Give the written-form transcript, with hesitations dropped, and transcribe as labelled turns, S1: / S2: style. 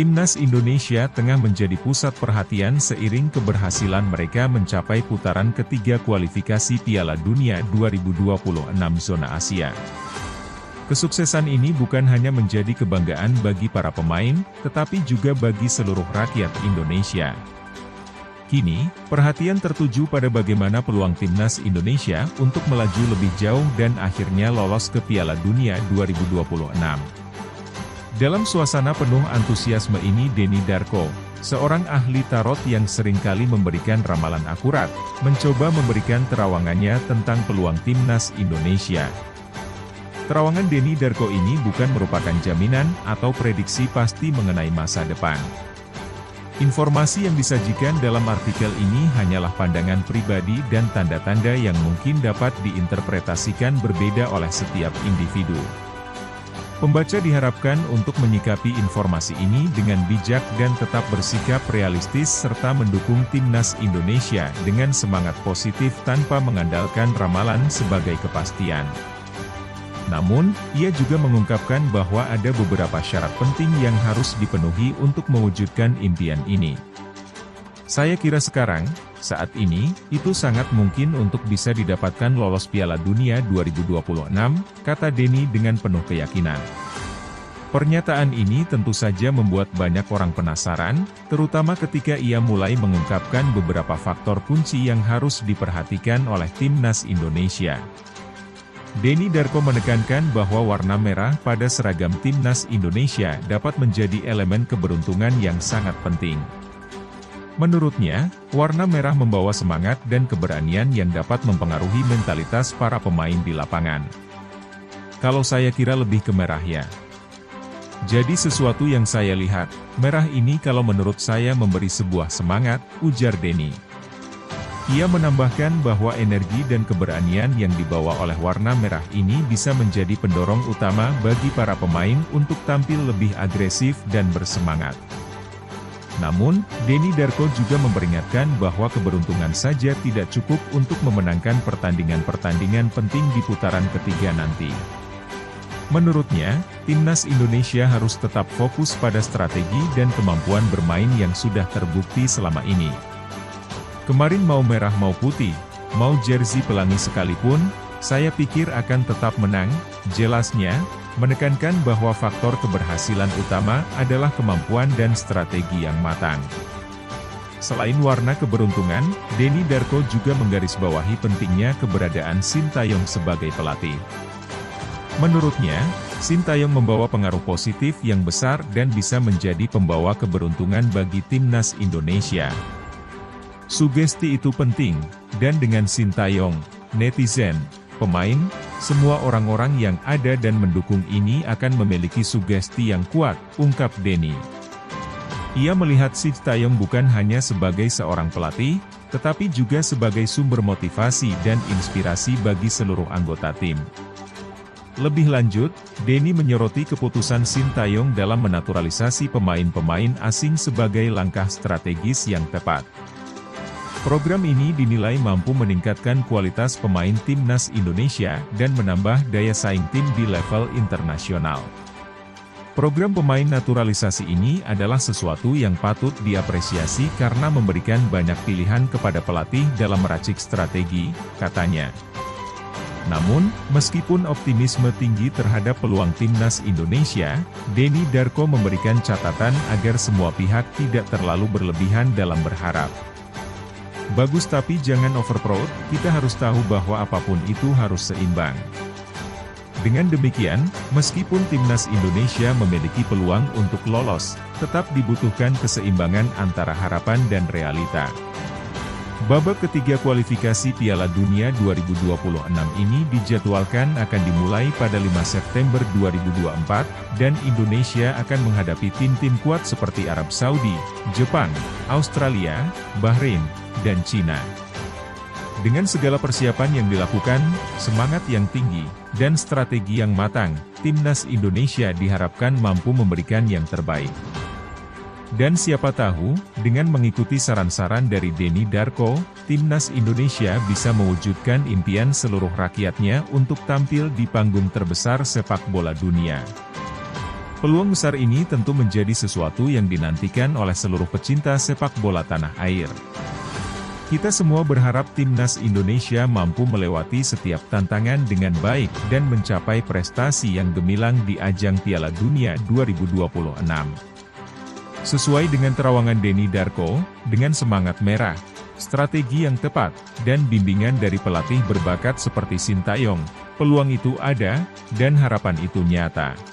S1: Timnas Indonesia tengah menjadi pusat perhatian seiring keberhasilan mereka mencapai putaran ketiga kualifikasi Piala Dunia 2026 zona Asia. Kesuksesan ini bukan hanya menjadi kebanggaan bagi para pemain, tetapi juga bagi seluruh rakyat Indonesia. Kini, perhatian tertuju pada bagaimana peluang Timnas Indonesia untuk melaju lebih jauh dan akhirnya lolos ke Piala Dunia 2026. Dalam suasana penuh antusiasme ini Denny Darko, seorang ahli tarot yang seringkali memberikan ramalan akurat, mencoba memberikan terawangannya tentang peluang Timnas Indonesia. Terawangan Denny Darko ini bukan merupakan jaminan atau prediksi pasti mengenai masa depan. Informasi yang disajikan dalam artikel ini hanyalah pandangan pribadi dan tanda-tanda yang mungkin dapat diinterpretasikan berbeda oleh setiap individu. Pembaca diharapkan untuk menyikapi informasi ini dengan bijak dan tetap bersikap realistis serta mendukung Timnas Indonesia dengan semangat positif tanpa mengandalkan ramalan sebagai kepastian. Namun, ia juga mengungkapkan bahwa ada beberapa syarat penting yang harus dipenuhi untuk mewujudkan impian ini. Saya kira sekarang, saat ini, itu sangat mungkin untuk bisa didapatkan lolos Piala Dunia 2026, kata Denny dengan penuh keyakinan. Pernyataan ini tentu saja membuat banyak orang penasaran, terutama ketika ia mulai mengungkapkan beberapa faktor kunci yang harus diperhatikan oleh Timnas Indonesia. Denny Darko menekankan bahwa warna merah pada seragam Timnas Indonesia dapat menjadi elemen keberuntungan yang sangat penting. Menurutnya, warna merah membawa semangat dan keberanian yang dapat mempengaruhi mentalitas para pemain di lapangan. Kalau saya kira lebih ke merah ya. Jadi sesuatu yang saya lihat, merah ini kalau menurut saya memberi sebuah semangat, ujar Denny. Ia menambahkan bahwa energi dan keberanian yang dibawa oleh warna merah ini bisa menjadi pendorong utama bagi para pemain untuk tampil lebih agresif dan bersemangat. Namun, Denny Darko juga memperingatkan bahwa keberuntungan saja tidak cukup untuk memenangkan pertandingan-pertandingan penting di putaran ketiga nanti. Menurutnya, Timnas Indonesia harus tetap fokus pada strategi dan kemampuan bermain yang sudah terbukti selama ini. Kemarin mau merah mau putih, mau jersey pelangi sekalipun, saya pikir akan tetap menang, jelasnya, menekankan bahwa faktor keberhasilan utama adalah kemampuan dan strategi yang matang. Selain warna keberuntungan, Denny Darko juga menggarisbawahi pentingnya keberadaan Sintayong sebagai pelatih. Menurutnya, Sintayong membawa pengaruh positif yang besar dan bisa menjadi pembawa keberuntungan bagi Timnas Indonesia. Sugesti itu penting, dan dengan Sintayong, netizen, pemain, semua orang-orang yang ada dan mendukung ini akan memiliki sugesti yang kuat, ungkap Denny. Ia melihat Sintayong bukan hanya sebagai seorang pelatih, tetapi juga sebagai sumber motivasi dan inspirasi bagi seluruh anggota tim. Lebih lanjut, Denny menyoroti keputusan Sintayong dalam menaturalisasi pemain-pemain asing sebagai langkah strategis yang tepat. Program ini dinilai mampu meningkatkan kualitas pemain Timnas Indonesia dan menambah daya saing tim di level internasional. Program pemain naturalisasi ini adalah sesuatu yang patut diapresiasi karena memberikan banyak pilihan kepada pelatih dalam meracik strategi, katanya. Namun, meskipun optimisme tinggi terhadap peluang Timnas Indonesia, Denny Darko memberikan catatan agar semua pihak tidak terlalu berlebihan dalam berharap. Bagus tapi jangan overproud, kita harus tahu bahwa apapun itu harus seimbang. Dengan demikian, meskipun Timnas Indonesia memiliki peluang untuk lolos, tetap dibutuhkan keseimbangan antara harapan dan realita. Babak ketiga kualifikasi Piala Dunia 2026 ini dijadwalkan akan dimulai pada 5 September 2024, dan Indonesia akan menghadapi tim-tim kuat seperti Arab Saudi, Jepang, Australia, Bahrain, dan Cina. Dengan segala persiapan yang dilakukan, semangat yang tinggi, dan strategi yang matang, Timnas Indonesia diharapkan mampu memberikan yang terbaik. Dan siapa tahu, dengan mengikuti saran-saran dari Denny Darko, Timnas Indonesia bisa mewujudkan impian seluruh rakyatnya untuk tampil di panggung terbesar sepak bola dunia. Peluang besar ini tentu menjadi sesuatu yang dinantikan oleh seluruh pecinta sepak bola tanah air. Kita semua berharap timnas Indonesia mampu melewati setiap tantangan dengan baik dan mencapai prestasi yang gemilang di ajang Piala Dunia 2026. Sesuai dengan terawangan Denny Darko, dengan semangat merah, strategi yang tepat, dan bimbingan dari pelatih berbakat seperti Sintayong, peluang itu ada, dan harapan itu nyata.